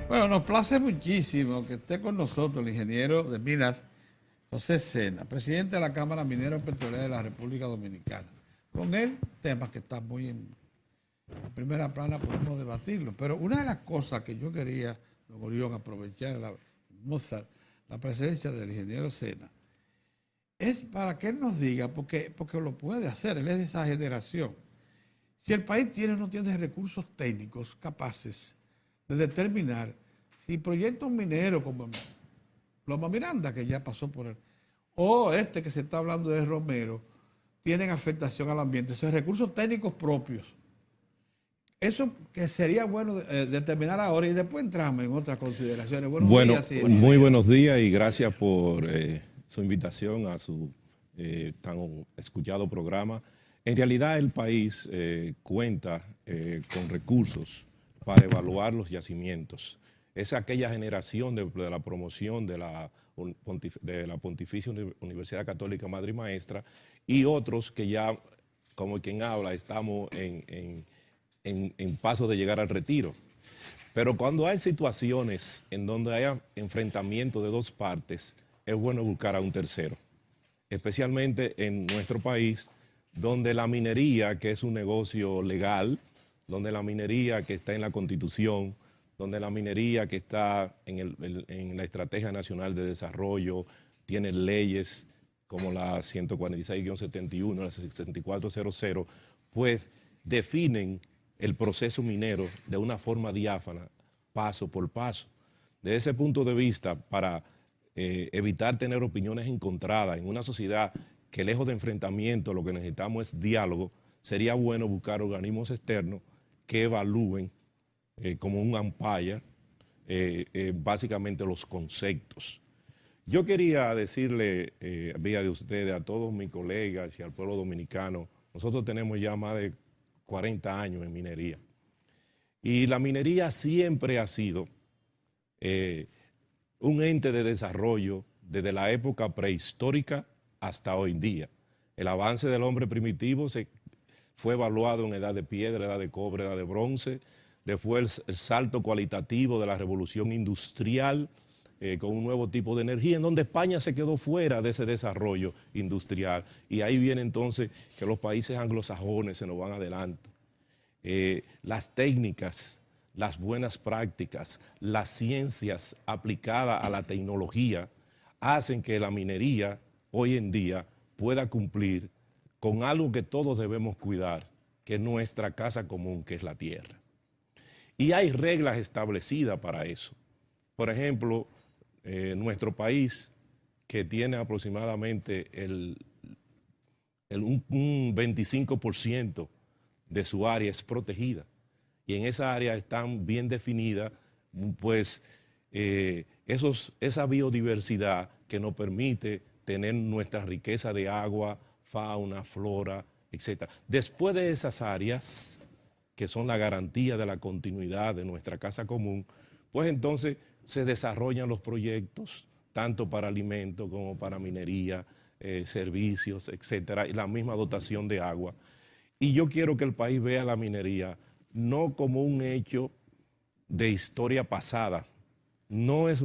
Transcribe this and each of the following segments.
Bueno, nos place muchísimo que esté con nosotros el ingeniero de minas, José Sena, presidente de la Cámara Minero Petrolera de la República Dominicana. Con él, temas que están muy en primera plana, podemos debatirlo. Pero una de las cosas que yo quería, don Orión, aprovechar la presencia del ingeniero Sena, es para que él nos diga, porque lo puede hacer, él es de esa generación. Si el país tiene o no tiene recursos técnicos capaces de determinar si proyectos mineros como Loma Miranda, que ya pasó por él, o este que se está hablando de Romero, tienen afectación al ambiente, esos recursos técnicos propios. Eso que sería bueno determinar ahora y después entramos en otras consideraciones. Buenos días, sí, Muy buenos días y gracias por su invitación a su tan escuchado programa. En realidad el país cuenta con recursos para evaluar los yacimientos. Es aquella generación de la promoción de la Pontificia Universidad Católica Madre y Maestra y otros que ya, como quien habla, estamos en paso de llegar al retiro. Pero cuando hay situaciones en donde haya enfrentamiento de dos partes, es bueno buscar a un tercero, especialmente en nuestro país, donde la minería, que es un negocio legal, donde la minería que está en la Constitución, donde la minería que está en la Estrategia Nacional de Desarrollo, tiene leyes como la 146-71, la 6400, pues definen el proceso minero de una forma diáfana, paso por paso. Desde ese punto de vista, para evitar tener opiniones encontradas en una sociedad que lejos de enfrentamiento lo que necesitamos es diálogo, sería bueno buscar organismos externos que evalúen como un umpire básicamente los conceptos. Yo quería decirle, vía de ustedes, a todos mis colegas y al pueblo dominicano, nosotros tenemos ya más de 40 años en minería. Y la minería siempre ha sido un ente de desarrollo desde la época prehistórica hasta hoy en día. El avance del hombre primitivo fue evaluado en edad de piedra, edad de cobre, edad de bronce. Después el salto cualitativo de la revolución industrial con un nuevo tipo de energía, en donde España se quedó fuera de ese desarrollo industrial. Y ahí viene entonces que los países anglosajones se nos van adelante. Las técnicas, las buenas prácticas, las ciencias aplicadas a la tecnología hacen que la minería hoy en día pueda cumplir con algo que todos debemos cuidar, que es nuestra casa común, que es la tierra. Y hay reglas establecidas para eso. Por ejemplo, nuestro país, que tiene aproximadamente un 25% de su área es protegida, y en esa área están bien definidas, pues, esa biodiversidad que nos permite tener nuestra riqueza de agua, fauna, flora, etc. Después de esas áreas, que son la garantía de la continuidad de nuestra casa común, pues entonces se desarrollan los proyectos, tanto para alimentos como para minería, servicios, etcétera, y la misma dotación de agua. Y yo quiero que el país vea la minería no como un hecho de historia pasada. No es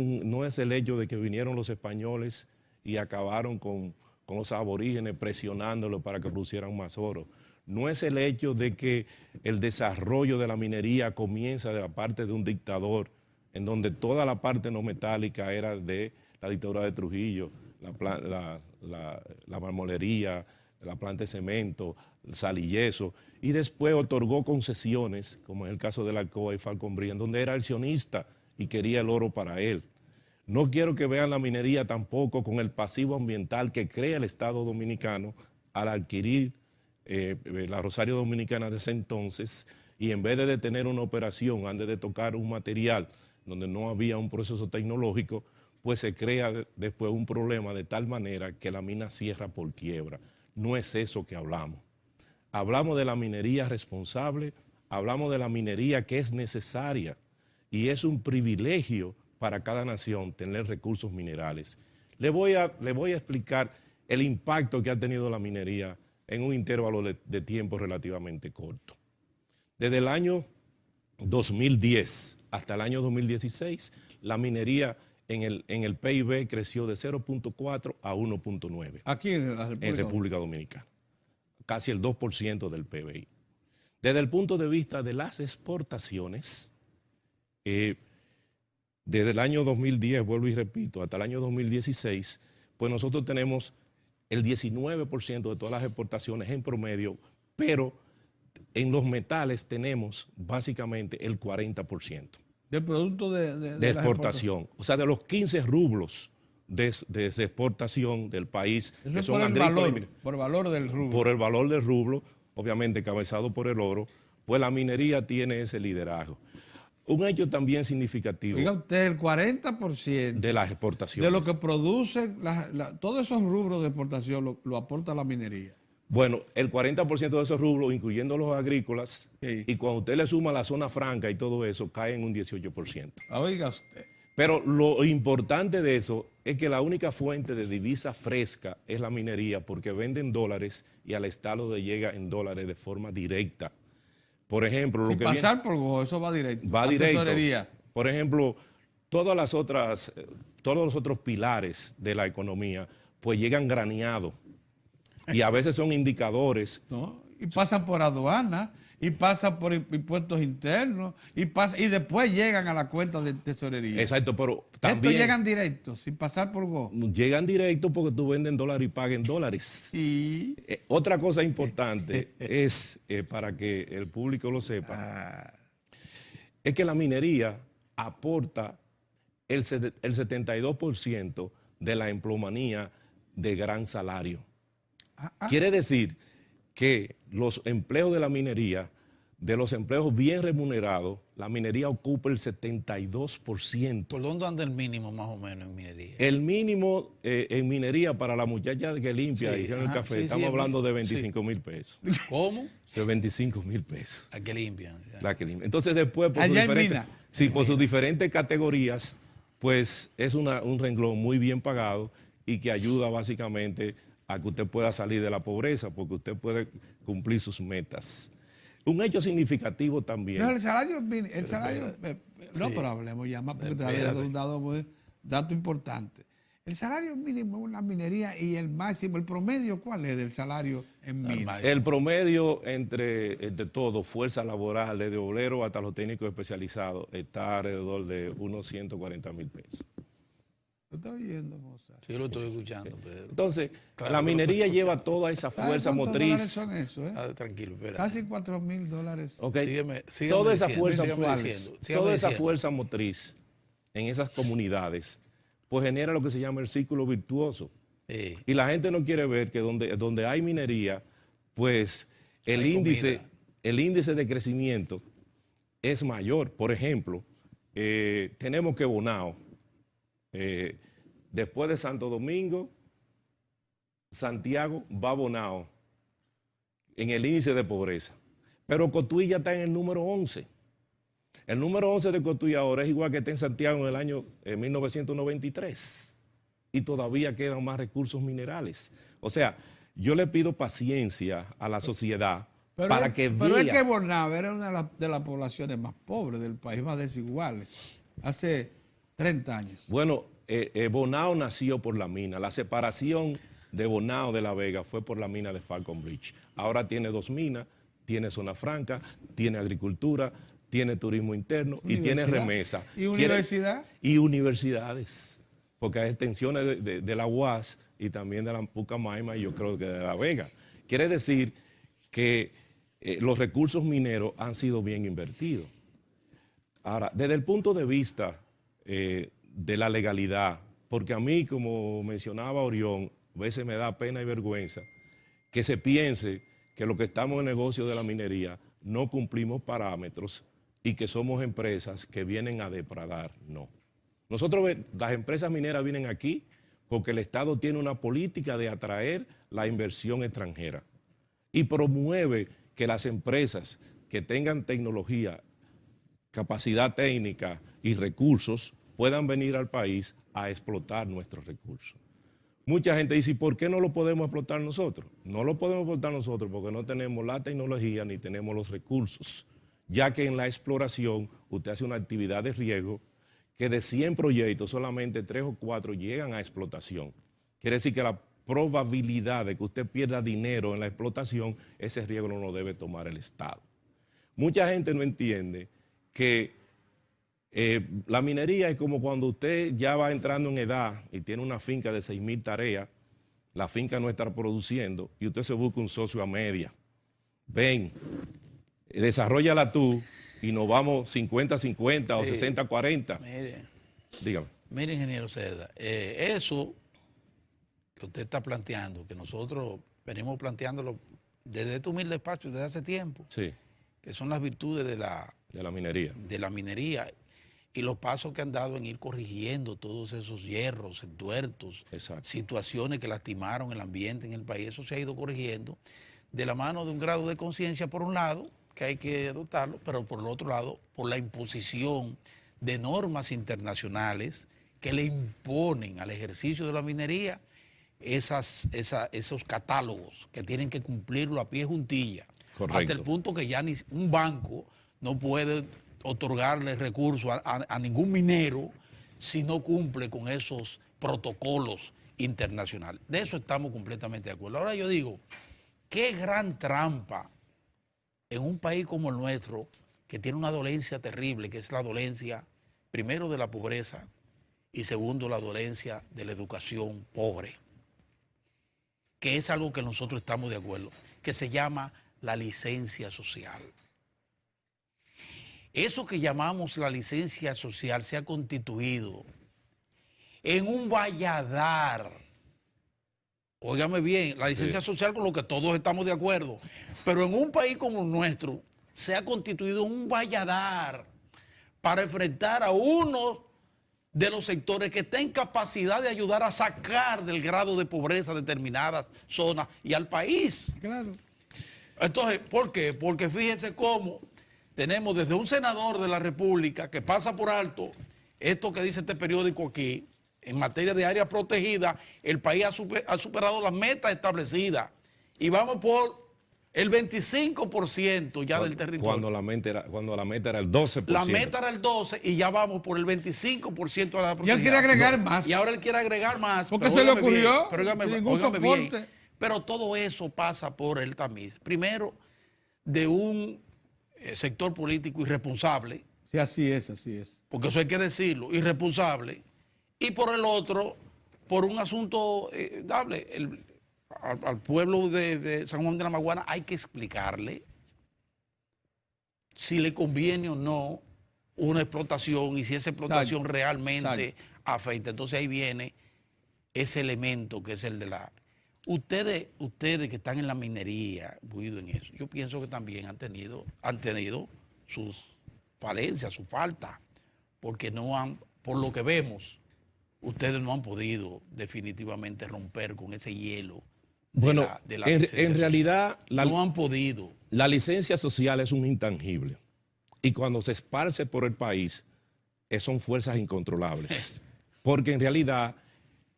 el hecho de que vinieron los españoles y acabaron con los aborígenes presionándolos para que producieran más oro. No es el hecho de que el desarrollo de la minería comienza de la parte de un dictador, en donde toda la parte no metálica era de la dictadura de Trujillo, la marmolería, la planta de cemento, sal y yeso, y después otorgó concesiones, como es el caso de la Alcoa y Falconbría, en donde era accionista y quería el oro para él. No quiero que vean la minería tampoco con el pasivo ambiental que crea el Estado Dominicano al adquirir la Rosario Dominicana de ese entonces, y en vez de detener una operación antes de tocar un material donde no había un proceso tecnológico, pues se crea después un problema de tal manera que la mina cierra por quiebra. No es eso que hablamos. Hablamos de la minería responsable, hablamos de la minería que es necesaria, y es un privilegio para cada nación tener recursos minerales. Le voy a explicar el impacto que ha tenido la minería en un intervalo de tiempo relativamente corto. Desde el año 2010 hasta el año 2016, la minería en el PIB creció de 0.4 a 1.9 Aquí en la en República Dominicana, casi el 2% del PBI. Desde el punto de vista de las exportaciones, desde el año 2010, vuelvo y repito, hasta el año 2016, pues nosotros tenemos el 19% de todas las exportaciones en promedio, pero en los metales tenemos básicamente el 40% del producto de exportación. O sea, de los 15 rublos de exportación del país, eso que es son por el agrícolas, valor, por el valor del rublo. por el valor del rublo, obviamente encabezado por el oro, pues la minería tiene ese liderazgo. Un hecho también significativo Oiga usted, el 40% de las exportaciones. de lo que producen todos esos rubros de exportación lo aporta la minería. Bueno, el 40% de esos rublos, incluyendo los agrícolas, Sí. y cuando usted le suma la zona franca y todo eso, cae en un 18%. Oiga usted. Pero lo importante de eso es que la única fuente de divisa fresca es la minería, porque venden dólares y al Estado le llega en dólares de forma directa. Por ejemplo, Sin pasar por Go, eso va directo. va a directo. Tesorería. Por ejemplo, todos los otros pilares de la economía, pues llegan graneados. Y a veces son indicadores. ¿No? Y pasan por aduana, y pasan por impuestos internos, y después llegan a la cuenta de tesorería. Exacto, pero también Estos llegan directos, sin pasar por Go. llegan directo porque tú vendes en dólares y paguen dólares. Sí. Otra cosa importante es, para que el público lo sepa, es que la minería aporta el 72% de la empleomanía de gran salario. Quiere decir que los empleos de la minería, de los empleos bien remunerados, la minería ocupa el 72%. ¿Por dónde anda el mínimo más o menos en minería? El mínimo en minería para la muchacha que limpia Sí, y hicieron el ajá, café, sí, estamos sí, hablando de sí. 25,000 pesos. ¿Cómo? De 25,000 pesos. ¿A qué limpian? La que limpia. Entonces después, por, Allá en Mina. por sus diferentes categorías, pues es un renglón muy bien pagado y que ayuda básicamente a que usted pueda salir de la pobreza, porque usted puede cumplir sus metas. Un hecho significativo también. Entonces el salario, no, Sí. pero hablemos ya más, porque te había Espérate. dado un dato importante. El salario mínimo en la minería y el máximo, el promedio, ¿cuál es del salario en mina? Normal. El promedio entre todo, fuerza laboral, desde obrero hasta los técnicos especializados, está alrededor de unos 140,000 pesos. ¿Lo estás oyendo, Mozart? Sí, yo lo estoy escuchando, Pedro. Entonces, Claro, la pero minería tú- lleva toda esa ¿Sabes fuerza cuántos dólares motriz. son eso, Tranquilo, espera. Casi $4,000. ¿Ok? Sígueme Toda esa diciendo, fuerza, sígueme diciendo, sígueme toda esa diciendo. fuerza motriz en esas comunidades, pues genera lo que se llama el círculo virtuoso. Sí. Y la gente no quiere ver que donde hay minería, pues el Hay índice, comida. el índice de crecimiento es mayor. Por ejemplo, tenemos que Bonao, después de Santo Domingo, Santiago va a Bonao en el índice de pobreza. Pero Cotuí ya está en el número 11. El número 11 de Cotuí ahora es igual que está en Santiago en el año 1993. Y todavía quedan más recursos minerales. O sea, yo le pido paciencia a la sociedad para que Pero es vea. que Bonao era una de las poblaciones más pobres del país, más desiguales, hace 30 años. Bueno, Bonao nació por la mina. La separación de Bonao de La Vega fue por la mina de Falcon Bridge. Ahora tiene 2 minas, tiene zona franca, tiene agricultura, tiene turismo interno y tiene Universidad. remesa. ¿Y universidad? Y universidades, porque hay extensiones de la UAS y también de la Pucamaima y yo creo que de La Vega. Quiere decir que los recursos mineros han sido bien invertidos. Ahora, desde el punto de vista de la legalidad, porque a mí, como mencionaba Orión, a veces me da pena y vergüenza que se piense que los que estamos en el negocio de la minería no cumplimos parámetros y que somos empresas que vienen a depredar. No. Nosotros, las empresas mineras vienen aquí porque el Estado tiene una política de atraer la inversión extranjera y promueve que las empresas que tengan tecnología, capacidad técnica y recursos puedan venir al país a explotar nuestros recursos. Mucha gente dice, ¿y por qué no lo podemos explotar nosotros? No lo podemos explotar nosotros porque no tenemos la tecnología ni tenemos los recursos. ya que en la exploración usted hace una actividad de riesgo que de 100 proyectos solamente 3 o 4 llegan a explotación. Quiere decir que la probabilidad de que usted pierda dinero en la explotación, ese riesgo no lo debe tomar el Estado. Mucha gente no entiende que la minería es como cuando usted ya va entrando en edad y tiene una finca de 6,000 tareas, la finca no está produciendo y usted se busca un socio a media. Ven, desarrollala tú y nos vamos 50-50 o 60-40. Mire, Dígame. mire, ingeniero Cerda, eso que usted está planteando, que nosotros venimos planteándolo desde este humilde despacho desde hace tiempo, Sí, que son las virtudes de la de la minería. y los pasos que han dado en ir corrigiendo todos esos hierros, entuertos, Exacto. situaciones que lastimaron el ambiente en el país. Eso se ha ido corrigiendo de la mano de un grado de conciencia, por un lado, que hay que adoptarlo, pero por el otro lado, por la imposición de normas internacionales que le imponen al ejercicio de la minería esos catálogos que tienen que cumplirlo a pie juntilla. Correcto. Hasta el punto que ya ni un banco no puede otorgarle recursos a ningún minero si no cumple con esos protocolos internacionales. De eso estamos completamente de acuerdo. Ahora yo digo, qué gran trampa en un país como el nuestro, que tiene una dolencia terrible, que es la dolencia, primero, de la pobreza y segundo, la dolencia de la educación pobre, que es algo que nosotros estamos de acuerdo, que se llama la licencia social. Eso que llamamos la licencia social se ha constituido en un valladar. Óigame bien, la licencia social con lo que todos estamos de acuerdo, pero en un país como el nuestro se ha constituido un valladar para enfrentar a uno de los sectores que está en capacidad de ayudar a sacar del grado de pobreza determinadas zonas y al país. Claro. Entonces, ¿por qué? Porque fíjense cómo tenemos desde un senador de la República que pasa por alto esto que dice este periódico aquí, en materia de área protegida, el país ha superado las metas establecidas y vamos por el 25% ya del territorio. Cuando la meta era el 12%. La meta era el 12% y ya vamos por el 25% de la Y protegida. él quiere agregar más. Y ahora él quiere agregar más. ¿Por qué pero se le óigame bien, ocurrió? pero óigame Ningún bien. soporte. Pero todo eso pasa por el tamiz. Primero, de un sector político irresponsable, Sí, así es, así es. porque eso hay que decirlo, irresponsable, y por el otro, por un asunto dable. Al pueblo de San Juan de la Maguana hay que explicarle si le conviene o no una explotación y si esa explotación Exacto, realmente exacto. afecta. Entonces ahí viene ese elemento que es el de la... Ustedes que están en la minería, buido en eso, yo pienso que también han tenido sus falencias, su falta, porque no han, por lo que vemos, ustedes no han podido definitivamente romper con ese hielo. Bueno, de la en licencia realidad social. No han podido. la licencia social es un intangible y cuando se esparce por el país son fuerzas incontrolables. Porque en realidad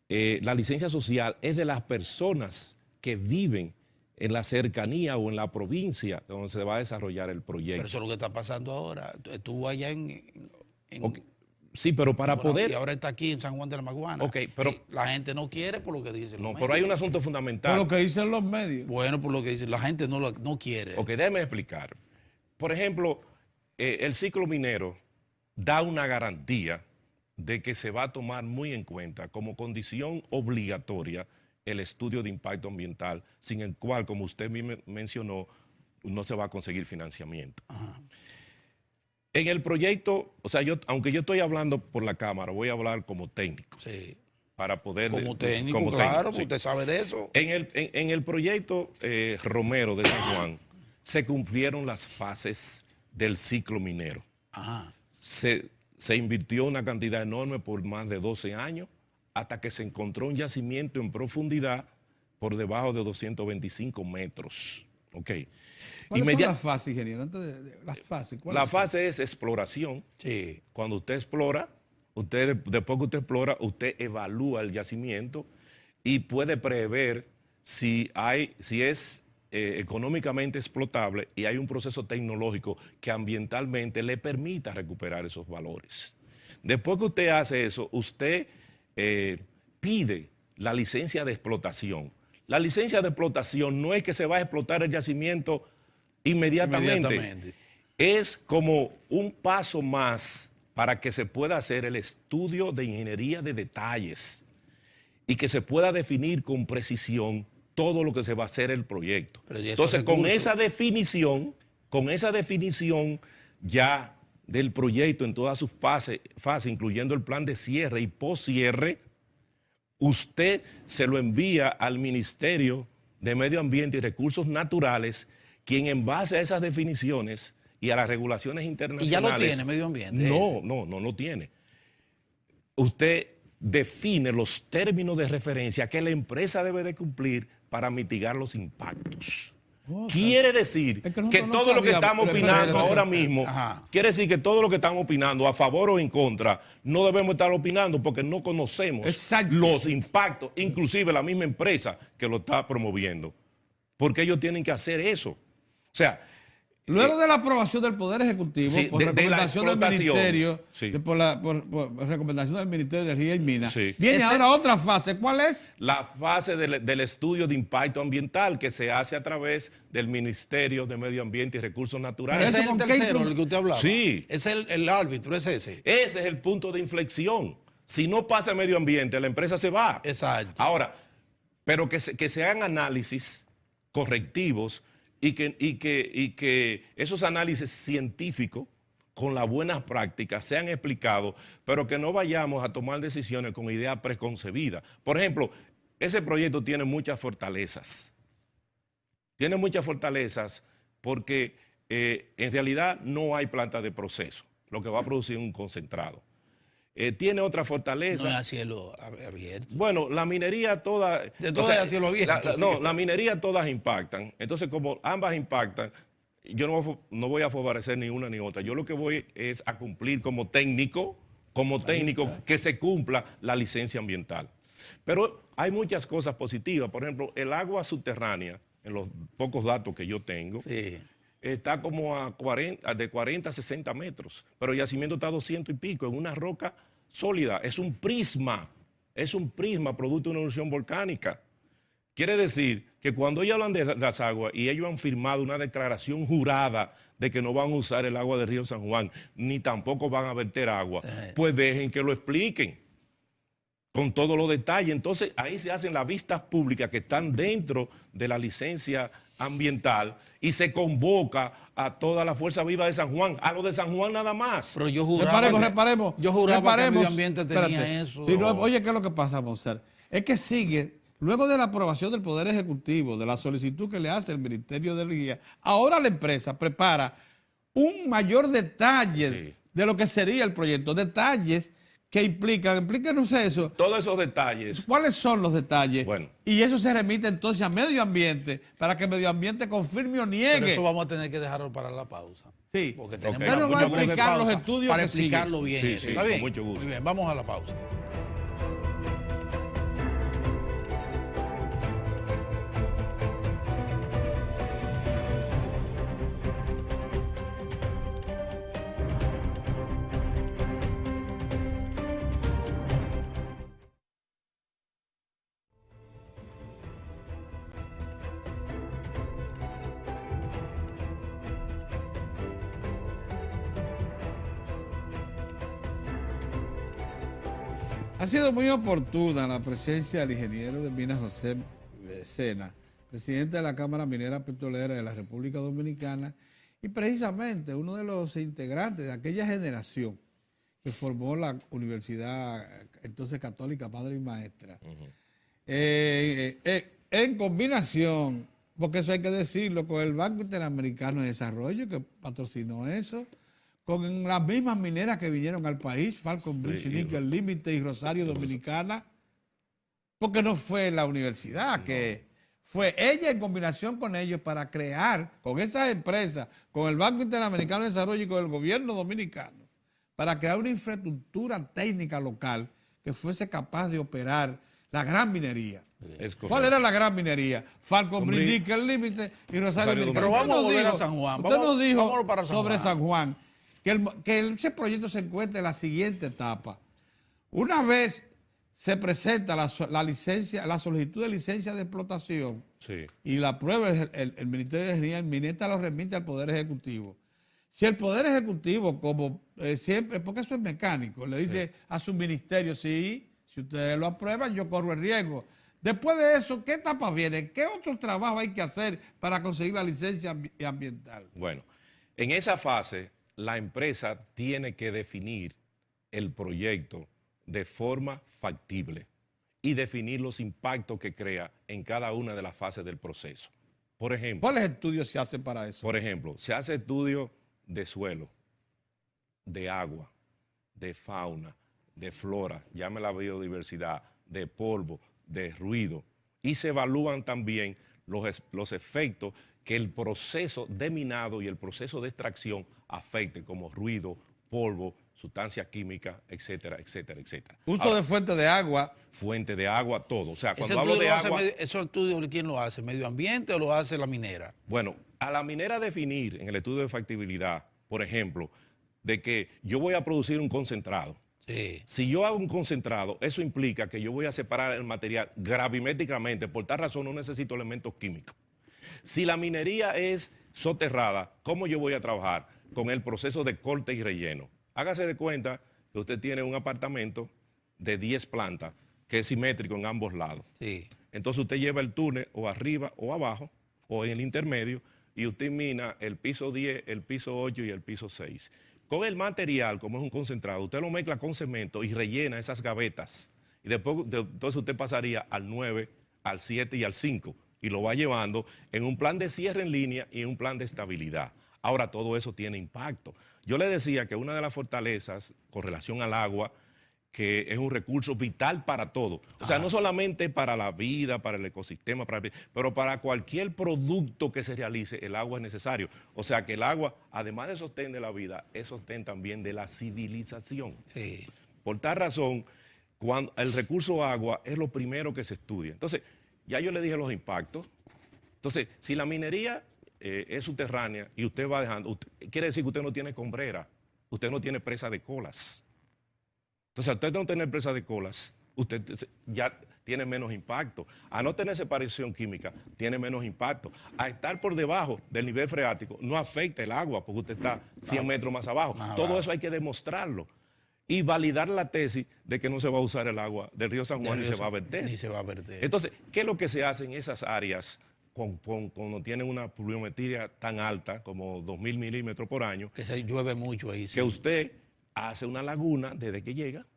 la licencia social es de las personas que viven en la cercanía o en la provincia donde se va a desarrollar el proyecto. Pero eso es lo que está pasando ahora. Estuvo allá en Okay. Sí, pero para poder... Y ahora está aquí en San Juan de la Maguana. Ok, pero... la gente no quiere por lo que dicen. No, los pero hay un medios. asunto Por fundamental. lo que dicen los medios. Bueno, por lo que dicen. La gente no quiere. Ok, déjeme explicar. Por ejemplo, el ciclo minero da una garantía de que se va a tomar muy en cuenta como condición obligatoria el estudio de impacto ambiental, sin el cual, como usted mencionó, no se va a conseguir financiamiento. Ajá. En el proyecto, o sea, aunque yo estoy hablando por la cámara, voy a hablar como técnico. Sí. Para poder... Como técnico, como claro, técnico, porque sí. usted sabe de eso. En el proyecto Romero de San Juan se cumplieron las fases del ciclo minero. Ajá. Se invirtió una cantidad enorme por más de 12 años hasta que se encontró un yacimiento en profundidad por debajo de 225 metros. ¿Ok? ¿Cuáles son las fases, ingeniero? Antes de las fases. La fase es exploración. Sí. Cuando usted explora, después que usted explora, usted evalúa el yacimiento y puede prever si es económicamente explotable y hay un proceso tecnológico que ambientalmente le permita recuperar esos valores. Después que usted hace eso, usted pide la licencia de explotación. La licencia de explotación no es que se va a explotar el yacimiento inmediatamente. Es como un paso más para que se pueda hacer el estudio de ingeniería de detalles y que se pueda definir con precisión todo lo que se va a hacer el proyecto. Entonces, con esa definición ya del proyecto en todas sus fases, incluyendo el plan de cierre y poscierre, usted se lo envía al Ministerio de Medio Ambiente y Recursos Naturales, quien en base a esas definiciones y a las regulaciones internacionales... ¿Y ya lo tiene Medio Ambiente? No lo tiene. Usted define los términos de referencia que la empresa debe de cumplir para mitigar los impactos. Quiere decir que todo lo que estamos opinando ahora mismo, quiere decir que todo lo que estamos opinando a favor o en contra, no debemos estar opinando porque no conocemos los impactos, inclusive la misma empresa que lo está promoviendo. Porque ellos tienen que hacer eso. O sea, luego de la aprobación del Poder Ejecutivo, por recomendación del Ministerio, por recomendación del Ministerio de Energía y Minas, viene ahora otra fase. ¿Cuál es? La fase del estudio de impacto ambiental que se hace a través del Ministerio de Medio Ambiente y Recursos Naturales. ¿Ese es el tercero del que usted hablaba? Sí. ¿Es el árbitro, es ese? Ese es el punto de inflexión. Si no pasa medio ambiente, la empresa se va. Exacto. Ahora, pero que se hagan análisis correctivos y que esos análisis científicos con las buenas prácticas sean explicados, pero que no vayamos a tomar decisiones con ideas preconcebidas. Por ejemplo, ese proyecto tiene muchas fortalezas. Tiene muchas fortalezas porque en realidad no hay planta de proceso, lo que va a producir un concentrado. Tiene otra fortaleza. No es a cielo abierto. Bueno, la minería toda... De todas es a cielo abierto. La minería todas impactan. Entonces, como ambas impactan, yo no voy a favorecer ni una ni otra. Yo lo que voy es a cumplir como técnico que se cumpla la licencia ambiental. Pero hay muchas cosas positivas. Por ejemplo, el agua subterránea, en los pocos datos que yo tengo, está como de 40 a 60 metros, pero el yacimiento está a 200 y pico, en una roca sólida. Es un prisma producto de una erupción volcánica. Quiere decir que cuando ellos hablan de las aguas y ellos han firmado una declaración jurada de que no van a usar el agua del río San Juan, ni tampoco van a verter agua, pues dejen que lo expliquen con todos los detalles. Entonces ahí se hacen las vistas públicas que están dentro de la licencia ambiental y se convoca a toda la fuerza viva de San Juan, a lo de San Juan nada más. Pero yo juraba Reparemos. que el medio ambiente tenía eso. Si no, oye, ¿qué es lo que pasa, Monser? Es que sigue, luego de la aprobación del Poder Ejecutivo, de la solicitud que le hace el Ministerio de Energía, ahora la empresa prepara un mayor detalle de lo que sería el proyecto, detalles que explíquenos eso. Todos esos detalles. ¿Cuáles son los detalles? Bueno. Y eso se remite entonces a Medio Ambiente para que Medio Ambiente confirme o niegue. Pero eso vamos a tener que dejarlo para la pausa. Sí. Porque tenemos Pero va a explicar los estudios para que explicarlo bien. Sí, ¿Está bien? con mucho gusto. Muy bien, vamos a la pausa. Ha sido muy oportuna la presencia del ingeniero de Minas José Sena, presidente de la Cámara Minera Petrolera de la República Dominicana y precisamente uno de los integrantes de aquella generación que formó la Universidad entonces Católica Madre y Maestra. En combinación, porque eso hay que decirlo, con el Banco Interamericano de Desarrollo que patrocinó eso, con las mismas mineras que vinieron al país, Falcon Bridge, Nickel Limited y Rosario Dominicana, porque no fue la universidad, que fue ella en combinación con ellos para crear, con esas empresas, con el Banco Interamericano de Desarrollo y con el gobierno dominicano, para crear una infraestructura técnica local que fuese capaz de operar la gran minería. Es correcto. ¿Cuál era la gran minería? Falcon Bridge, Nickel Limited y Rosario Rosario Nickel. Pero Usted vamos a nos volver a dijo- San Juan. Usted nos dijo Vámonos para San sobre Juan. San Juan que ese proyecto se encuentra en la siguiente etapa. Una vez se presenta la licencia, la solicitud de licencia de explotación Sí. y la prueba el Ministerio de Energía, el MINETA lo remite al Poder Ejecutivo. Si el Poder Ejecutivo, como siempre, porque eso es mecánico, le dice a su ministerio, sí, si ustedes lo aprueban, yo corro el riesgo. Después de eso, ¿qué etapa viene? ¿Qué otro trabajo hay que hacer para conseguir la licencia ambiental? Bueno, en esa fase, la empresa tiene que definir el proyecto de forma factible y definir los impactos que crea en cada una de las fases del proceso. Por ejemplo, ¿Cuáles estudios se hacen para eso? se hace estudio de suelo, de agua, de fauna, de flora, llame la biodiversidad, de polvo, de ruido, y se evalúan también los efectos que el proceso de minado y el proceso de extracción afecte, como ruido, polvo, sustancias químicas, etcétera, etcétera, etcétera. Uso Ahora, de fuente de agua. fuente de agua, todo. O sea, Ese cuando hablo estudio de lo hace agua, ¿Esos estudios quién lo hace? ¿Medio ambiente o lo hace la minera? bueno, a la minera definir en el estudio de factibilidad, por ejemplo, de que yo voy a producir un concentrado. Sí. Si yo hago un concentrado, eso implica que yo voy a separar el material gravimétricamente. Por tal razón no necesito elementos químicos. Si la minería es soterrada, ¿cómo yo voy a trabajar? Con el proceso de corte y relleno. Hágase de cuenta que usted tiene un apartamento de 10 plantas que es simétrico en ambos lados. Sí. Entonces usted lleva el túnel o arriba o abajo o en el intermedio y usted mina el piso 10, el piso 8 y el piso 6. Con el material, como es un concentrado, usted lo mezcla con cemento y rellena esas gavetas. Y después, entonces usted pasaría al 9, al 7 y al 5 y lo va llevando en un plan de cierre en línea y en un plan de estabilidad. Ahora todo eso tiene impacto. Yo le decía que una de las fortalezas con relación al agua, que es un recurso vital para todo. O sea, no solamente para la vida, para el ecosistema, pero para cualquier producto que se realice, el agua es necesario. O sea, que el agua, además de sostén de la vida, es sostén también de la civilización. Sí. Por tal razón, cuando el recurso agua es lo primero que se estudia. Entonces, ya yo le dije los impactos. Entonces, si la minería es subterránea y usted va dejando, quiere decir que usted no tiene combrera, usted no tiene presa de colas. Entonces, a usted no tener presa de colas, usted ya tiene menos impacto. A no tener separación química, tiene menos impacto. A estar por debajo del nivel freático, no afecta el agua porque usted está 100 metros más abajo. Todo eso hay que demostrarlo. Y validar la tesis de que no se va a usar el agua del río San Juan ni se va a verter. Ni se va a verter. Entonces, ¿qué es lo que se hace en esas áreas cuando tienen una pluviometría tan alta como 2.000 milímetros por año? Que se llueve mucho ahí. Sí. Que usted hace una laguna desde que llega.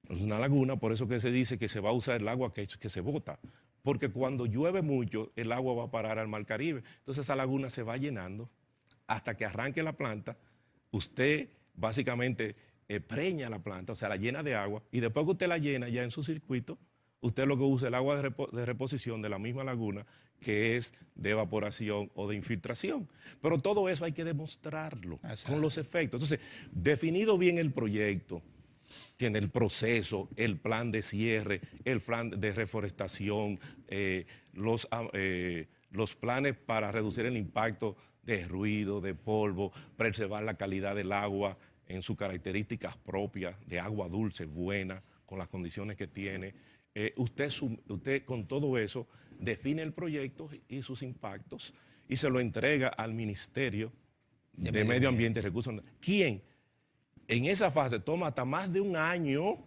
Es una laguna, por eso que se dice que se va a usar el agua que se bota. Porque cuando llueve mucho, el agua va a parar al Mar Caribe. Entonces esa laguna se va llenando hasta que arranque la planta. Usted básicamente preña la planta, o sea, la llena de agua. Y después que usted la llena ya en su circuito, usted lo que usa es el agua de reposición de la misma laguna, que es de evaporación o de infiltración. Pero todo eso hay que demostrarlo con los efectos. Entonces, definido bien el proyecto, tiene el proceso, el plan de cierre, el plan de reforestación, los planes para reducir el impacto de ruido, de polvo, preservar la calidad del agua en sus características propias, de agua dulce, buena, con las condiciones que tiene. Usted con todo eso define el proyecto y sus impactos y se lo entrega al Ministerio de Medio Ambiente y Recursos Naturales. ¿Quién? En esa fase toma hasta más de un año,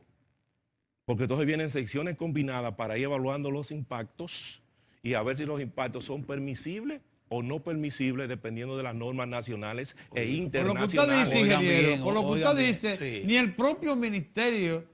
porque entonces vienen secciones combinadas para ir evaluando los impactos y a ver si los impactos son permisibles o no permisibles dependiendo de las normas nacionales e internacionales. Por lo que usted dice, ingeniero, bien, por lo que oigan usted bien, dice, sí. ni el propio Ministerio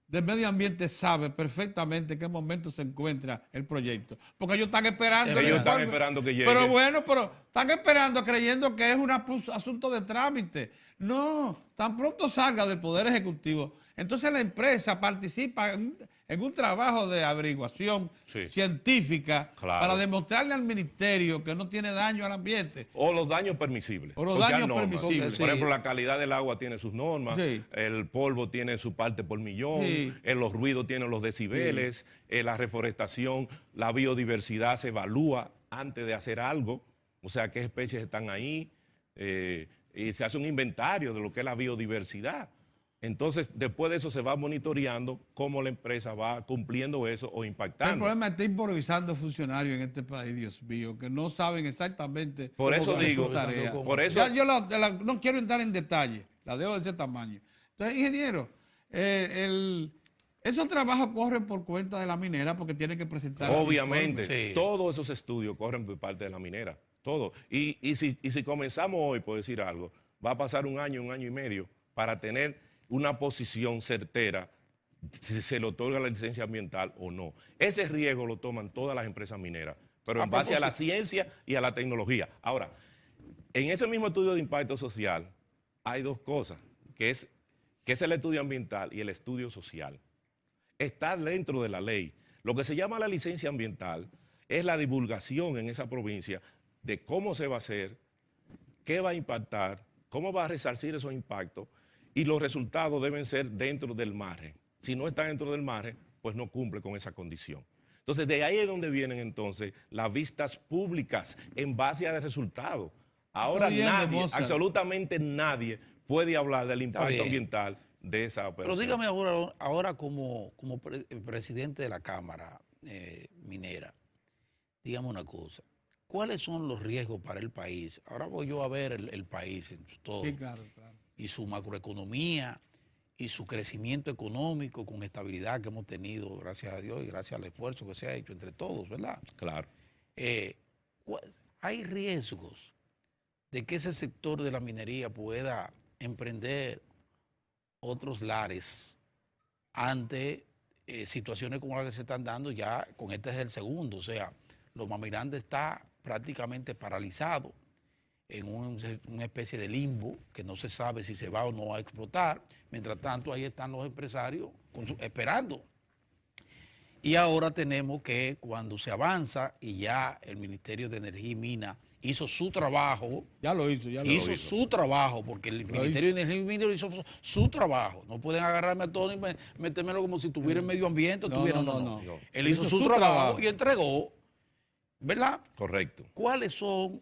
del Medio Ambiente sabe perfectamente en qué momento se encuentra el proyecto. Porque ellos están esperando. Ellos están esperando que llegue. Pero bueno, pero están esperando creyendo que es un asunto de trámite. No, tan pronto salga del Poder Ejecutivo, entonces la empresa participa en en un trabajo de averiguación Sí. científica Claro. para demostrarle al ministerio que no tiene daño al ambiente. O los daños permisibles. O los porque hay daños normas. permisibles. Por Sí. ejemplo, la calidad del agua tiene sus normas, Sí. el polvo tiene su parte por millón, Sí. los ruidos tienen los decibeles, la reforestación, la biodiversidad se evalúa antes de hacer algo, o sea, qué especies están ahí, y se hace un inventario de lo que es la biodiversidad. Entonces, después de eso se va monitoreando cómo la empresa va cumpliendo eso o El impactando. problema está improvisando funcionarios en este país, Dios mío, que no saben exactamente Por cómo eso van digo, sus tareas. por eso- Ya yo no quiero entrar en detalle, la dejo de ese tamaño. Entonces, ingeniero, esos trabajos corren por cuenta de la minera porque tienen que presentar. ese Obviamente, informe. Sí. todos esos estudios corren por parte de la minera, todo. Y si comenzamos hoy, por decir algo, va a pasar un año y medio para tener una posición certera si se le otorga la licencia ambiental o no. Ese riesgo lo toman todas las empresas mineras, pero en base a la ciencia y a la tecnología. Ahora, en ese mismo estudio de impacto social hay dos cosas, que es el estudio ambiental y el estudio social. Está dentro de la ley. Lo que se llama la licencia ambiental es la divulgación en esa provincia de cómo se va a hacer, qué va a impactar, cómo va a resarcir esos impactos, y los resultados deben ser dentro del margen. Si no está dentro del margen, pues no cumple con esa condición. Entonces, de ahí es donde vienen entonces las vistas públicas en base a resultados. Ahora Está bien, nadie, Mozart. absolutamente nadie, puede hablar del impacto bien. ambiental de esa operación. Pero dígame ahora como presidente de la Cámara Minera, dígame una cosa. ¿Cuáles son los riesgos para el país? Ahora voy yo a ver el país en su todo. Sí, claro, claro. Y su macroeconomía y su crecimiento económico con estabilidad que hemos tenido, gracias a Dios y gracias al esfuerzo que se ha hecho entre todos, ¿verdad? Claro. Hay riesgos de que ese sector de la minería pueda emprender otros lares ante situaciones como las que se están dando ya, con este es el segundo, o sea, Loma Miranda está prácticamente paralizado en una especie de limbo que no se sabe si se va o no a explotar. Mientras tanto, ahí están los empresarios esperando. Y ahora tenemos que cuando se avanza y ya el Ministerio de Energía y Minas hizo su trabajo, Ya lo hizo, ya lo hizo hizo. su trabajo, porque el Ministerio de Energía y Minas hizo su trabajo. No pueden agarrarme a todos y metérmelo como si estuviera en medio ambiente. No, No. no. Él hizo su trabajo y entregó, ¿verdad? Correcto. ¿Cuáles son,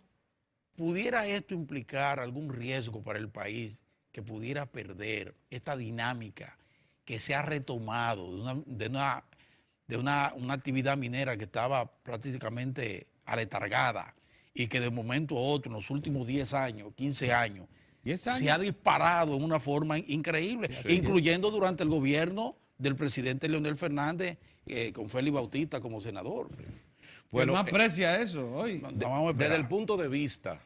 pudiera esto implicar algún riesgo para el país que pudiera perder esta dinámica que se ha retomado de una actividad minera que estaba prácticamente aletargada y que de momento a otro, en los últimos 10 años, 15 años, 10 años. se ha disparado en una forma increíble, incluyendo durante el gobierno del presidente Leonel Fernández, con Félix Bautista como senador? Bueno, Bueno, más aprecia eso hoy. Vamos a esperar. desde el punto de vista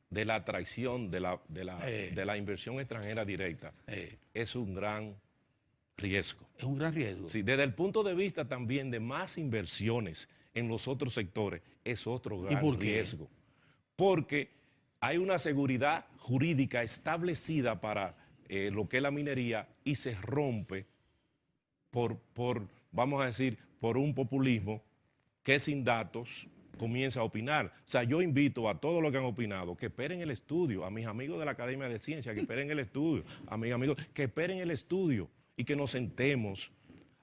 de la atracción de la inversión extranjera directa, es un gran riesgo. Es un gran riesgo. Sí, desde el punto de vista también de más inversiones en los otros sectores, es otro gran por qué? riesgo. Porque hay una seguridad jurídica establecida para lo que es la minería y se rompe vamos a decir, por un populismo que sin datos comienza a opinar. O sea, yo invito a todos los que han opinado que esperen el estudio, a mis amigos de la Academia de Ciencias que esperen el estudio, a mis amigos que esperen el estudio y que nos sentemos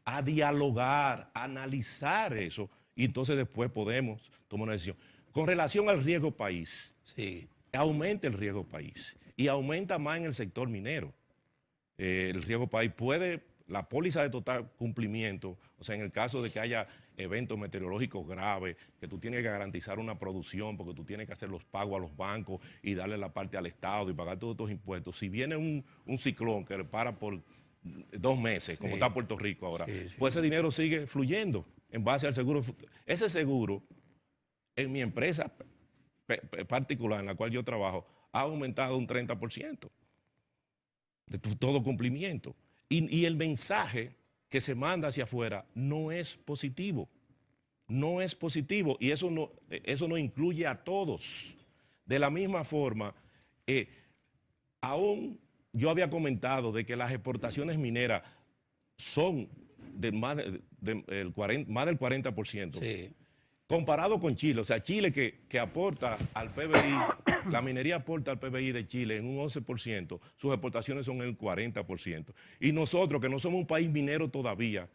a dialogar, a analizar eso y entonces después podemos tomar una decisión. Con relación al riesgo país, Sí. aumenta el riesgo país y aumenta más en el sector minero. El riesgo país puede, la póliza de total cumplimiento, o sea, en el caso de que haya eventos meteorológicos graves, que tú tienes que garantizar una producción, porque tú tienes que hacer los pagos a los bancos y darle la parte al Estado y pagar todos estos impuestos. Si viene un ciclón que le para por 2 meses, como está Puerto Rico ahora, pues ese dinero sigue fluyendo en base al seguro. Ese seguro, en mi empresa particular en la cual yo trabajo, ha aumentado un 30% de todo cumplimiento. Y el mensaje que se manda hacia afuera no es positivo. No es positivo y eso no incluye a todos. De la misma forma, aún yo había comentado de que las exportaciones mineras son más del 40%. Sí. Comparado con Chile, o sea, Chile que aporta al PBI, la minería aporta al PBI de Chile en un 11%, sus exportaciones son el 40%. Y nosotros, que no somos un país minero todavía,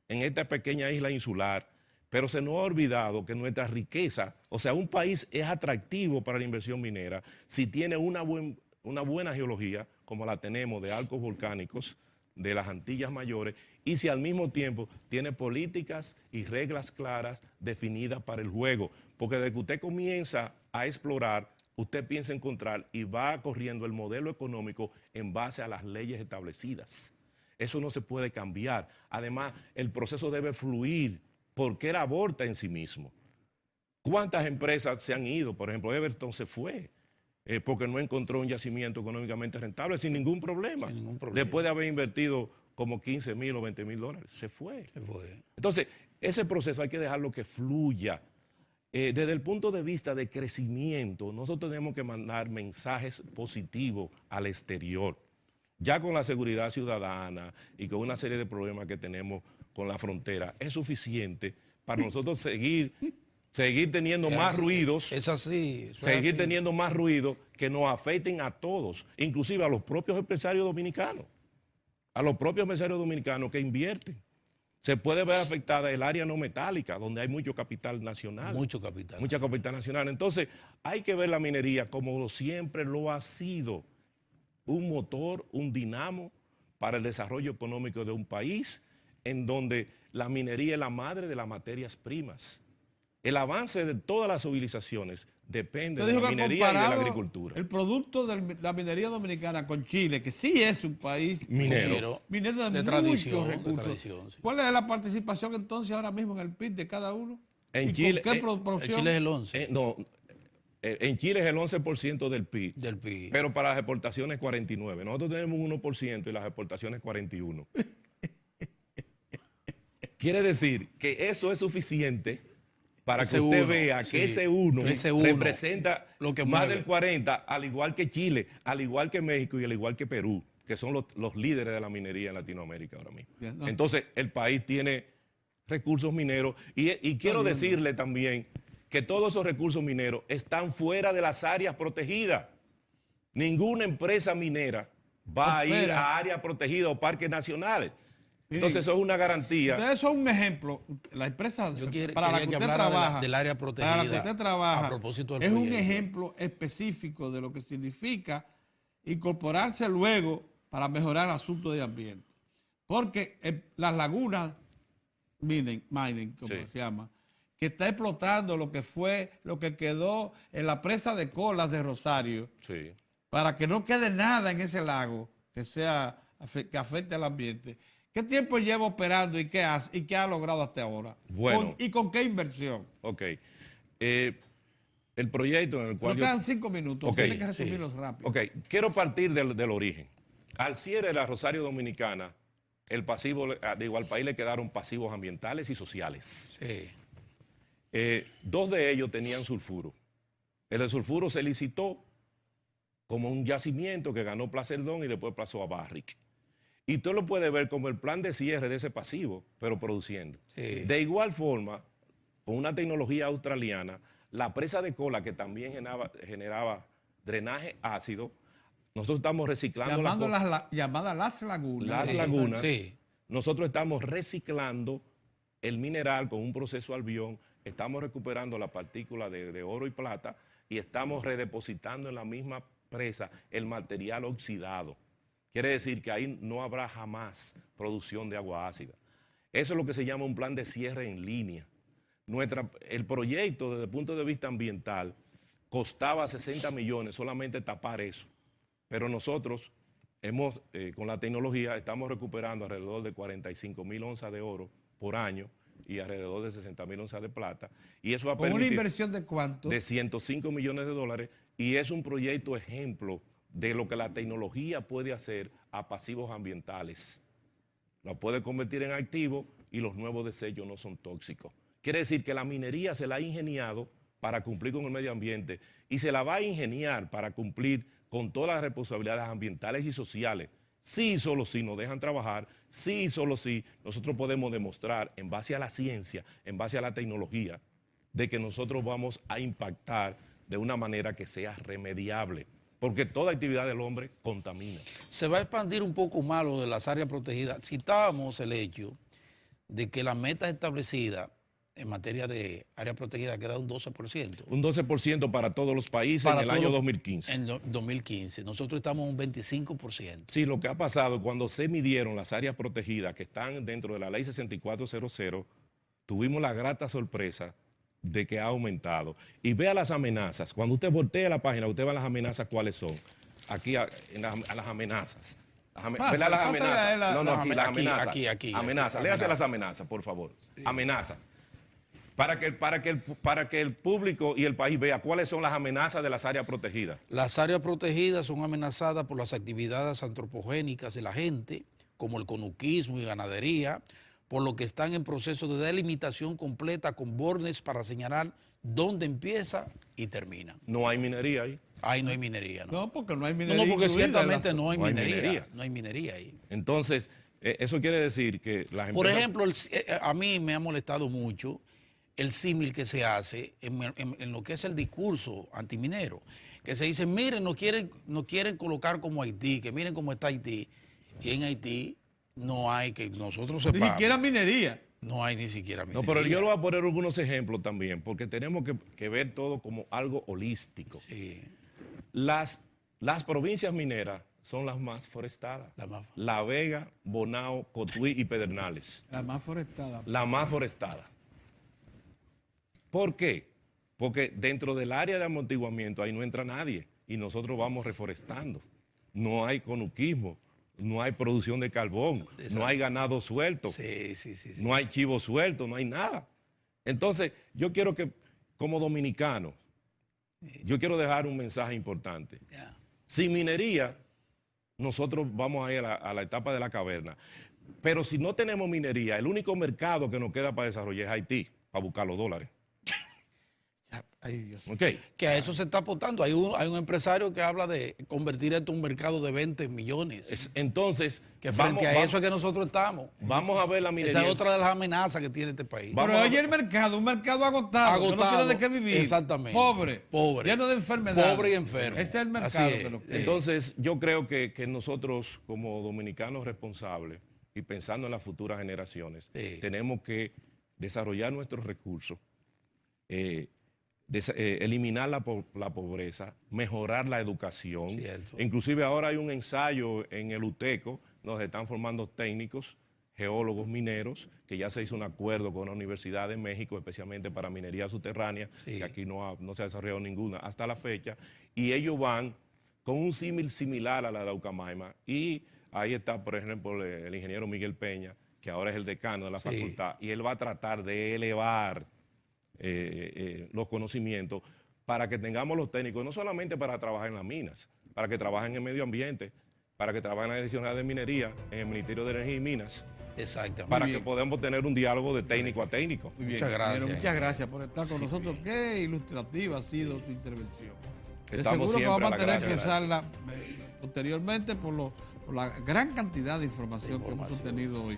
en esta pequeña isla insular, pero se nos ha olvidado que nuestra riqueza, o sea, un país es atractivo para la inversión minera si tiene una buena geología, como la tenemos de arcos volcánicos, de las Antillas Mayores, y si al mismo tiempo tiene políticas y reglas claras definidas para el juego. Porque desde que usted comienza a explorar, usted piensa encontrar y va corriendo el modelo económico en base a las leyes establecidas. Eso no se puede cambiar. Además, el proceso debe fluir porque él aborta en sí mismo. ¿Cuántas empresas se han ido? Por ejemplo, Everton se fue porque no encontró un yacimiento económicamente rentable sin ningún problema. Sin ningún problema. Después de haber invertido como 15 mil o 20 mil dólares. Se fue. Se fue. Entonces, ese proceso hay que dejarlo que fluya. Desde el punto de vista de crecimiento, nosotros tenemos que mandar mensajes positivos al exterior. Ya con la seguridad ciudadana y con una serie de problemas que tenemos con la frontera, es suficiente para nosotros seguir teniendo más ruidos. Es así. Seguir teniendo más ruidos que nos afecten a todos, inclusive a los propios empresarios dominicanos. A los propios empresarios dominicanos que invierten. Se puede ver afectada el área no metálica, donde hay mucho capital nacional. Mucho capital. Mucha capital nacional. Entonces, hay que ver la minería como siempre lo ha sido. Un motor, un dinamo para el desarrollo económico de un país, en donde la minería es la madre de las materias primas. El avance de todas las civilizaciones depende de la minería y de la agricultura. El producto de la minería dominicana con Chile, que sí es un país Minero de tradición, muchos recursos. de tradición, sí. ¿Cuál es la participación entonces ahora mismo en el PIB de cada uno? En ¿Y Chile, con qué En proporción? Chile es el 11 en Chile es el 11% del PIB, del PIB. pero para las exportaciones 49%. Nosotros tenemos un 1% y las exportaciones 41%. Quiere decir que eso es suficiente para que usted vea que ese 1 representa lo que más mueve. del 40%, al igual que Chile, al igual que México y al igual que Perú, que son los líderes de la minería en Latinoamérica ahora mismo. Bien, ¿no? Entonces, el país tiene recursos mineros y quiero decirle también que todos esos recursos mineros están fuera de las áreas protegidas. Ninguna empresa minera va a ir a áreas protegidas o parques nacionales. Entonces eso es una garantía. Ustedes son un ejemplo. La empresa para la que usted trabaja, del área protegida, para la que usted trabaja, a propósito del es un proyecto. ejemplo específico de lo que significa incorporarse luego para mejorar el asunto de ambiente. Porque las lagunas mining, como Sí. se llama, que está explotando lo que quedó en la presa de Colas de Rosario, Sí. para que no quede nada en ese lago que afecte al ambiente. ¿Qué tiempo lleva operando y qué ha logrado hasta ahora? Bueno. ¿Y con qué inversión? Ok. El proyecto en el cual Pero quedan 5 minutos, Ok, tiene que resumirlos rápido. Ok, quiero partir del origen. Al cierre de la Rosario Dominicana, al país le quedaron pasivos ambientales y sociales. Sí. 2 de ellos tenían sulfuro. El de sulfuro se licitó como un yacimiento que ganó Placerdón y después pasó a Barrick. Y tú lo puedes ver como el plan de cierre de ese pasivo, pero produciendo. Sí. De igual forma, con una tecnología australiana, la presa de Cola, que también generaba drenaje ácido, nosotros estamos reciclando Llamadas las lagunas. las Sí, lagunas. sí. Nosotros estamos reciclando el mineral con un proceso albión, estamos recuperando la partícula de oro y plata y estamos redepositando en la misma presa el material oxidado. Quiere decir que ahí no habrá jamás producción de agua ácida. Eso es lo que se llama un plan de cierre en línea. El proyecto, desde el punto de vista ambiental, costaba 60 millones solamente tapar eso. Pero nosotros, con la tecnología, estamos recuperando alrededor de 45,000 onzas de oro por año y alrededor de 60,000 onzas de plata. Y eso va a ¿Con una permitir inversión de cuánto? de 105 millones de dólares. Y es un proyecto ejemplo de lo que la tecnología puede hacer a pasivos ambientales. Lo puede convertir en activo y los nuevos desechos no son tóxicos. Quiere decir que la minería se la ha ingeniado para cumplir con el medio ambiente y se la va a ingeniar para cumplir con todas las responsabilidades ambientales y sociales sí y solo si nos dejan trabajar, sí y solo si nosotros podemos demostrar en base a la ciencia, en base a la tecnología, de que nosotros vamos a impactar de una manera que sea remediable, porque toda actividad del hombre contamina. Se va a expandir un poco más lo de las áreas protegidas. Citábamos el hecho de que la meta establecida en materia de área protegida queda un 12%. Un 12% para todos los países Para en el año 2015. En 2015. Nosotros estamos en un 25%. Sí, lo que ha pasado cuando se midieron las áreas protegidas que están dentro de la ley 6400, tuvimos la grata sorpresa de que ha aumentado. Y vea las amenazas. Cuando usted voltea la página, usted ve las amenazas, ¿cuáles son? Aquí, a las amenazas. ¿Verdad las amenazas? No, aquí, las amenazas. Aquí. Amenazas. Léase las amenazas, por favor. Sí. Amenazas. Para que el público y el país vea cuáles son las amenazas de las áreas protegidas. Las áreas protegidas son amenazadas por las actividades antropogénicas de la gente, como el conuquismo y ganadería, por lo que están en proceso de delimitación completa con bordes para señalar dónde empieza y termina. No hay minería ahí. Ahí no hay minería, ¿no? No, porque no hay minería. No, porque ciertamente no hay minería. No hay minería ahí. Entonces, eso quiere decir que las empresas... Por ejemplo, a mí me ha molestado mucho el símil que se hace en lo que es el discurso antiminero, que se dice, miren, nos quieren colocar como Haití, que miren cómo está Haití, y en Haití no hay, que nosotros sepamos. Ni siquiera minería. No hay ni siquiera minería. No, pero yo le voy a poner algunos ejemplos también, porque tenemos que ver todo como algo holístico. Sí. Las provincias mineras son las más forestadas. La Vega, Bonao, Cotuí y Pedernales. La más forestada. La más forestada. ¿Por qué? Porque dentro del área de amortiguamiento ahí no entra nadie y nosotros vamos reforestando. No hay conuquismo, no hay producción de carbón, no hay ganado suelto, no hay chivo suelto, no hay nada. Entonces, yo quiero que, como dominicano, yo quiero dejar un mensaje importante. Sin minería, nosotros vamos a ir a la etapa de la caverna. Pero si no tenemos minería, el único mercado que nos queda para desarrollar es Haití, para buscar los dólares. Ay, Dios. Okay. Que a eso se está aportando. Hay un empresario que habla de convertir esto en un mercado de 20 millones. Entonces, que frente a eso es que nosotros estamos. Vamos a ver la minería. Esa es otra de las amenazas que tiene este país. Pero oye el mercado, un mercado agotado, que no tiene de qué vivir. Exactamente. Pobre. Lleno de enfermedades. Pobre y enfermo. Ese es el mercado. Entonces, yo creo que nosotros, como dominicanos responsables y pensando en las futuras generaciones, tenemos que desarrollar nuestros recursos, eliminar la pobreza, mejorar la educación. Cierto. Inclusive ahora hay un ensayo en el UTECO, donde están formando técnicos, geólogos, mineros, que ya se hizo un acuerdo con la Universidad de México, especialmente para minería subterránea, que aquí no se ha desarrollado ninguna hasta la fecha, y ellos van con un símil similar a la de Ucamaima, y ahí está, por ejemplo, el ingeniero Miguel Peña, que ahora es el decano de la facultad, y él va a tratar de elevar los conocimientos para que tengamos los técnicos, no solamente para trabajar en las minas, para que trabajen en medio ambiente, para que trabajen en la Dirección de Minería, en el Ministerio de Energía y Minas. Exactamente. Para que podamos tener un diálogo de técnico a técnico. Muy bien. Muchas gracias. Muchas gracias por estar con nosotros. Qué ilustrativa ha sido tu intervención. Estamos seguro que vamos a tener gracias. que usarla posteriormente por la gran cantidad de información que hemos tenido hoy.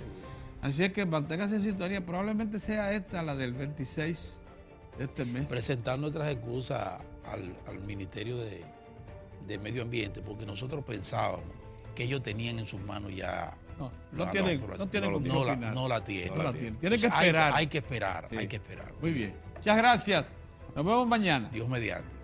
Así es que manténgase en sintonía. Probablemente sea esta la del 26 de este mes. Presentar nuestras excusas al Ministerio de Medio Ambiente, porque nosotros pensábamos que ellos tenían en sus manos ya... No tienen la tienen. Tienen que esperar. Hay que esperar. Muy bien. Muchas gracias. Nos vemos mañana. Dios mediante.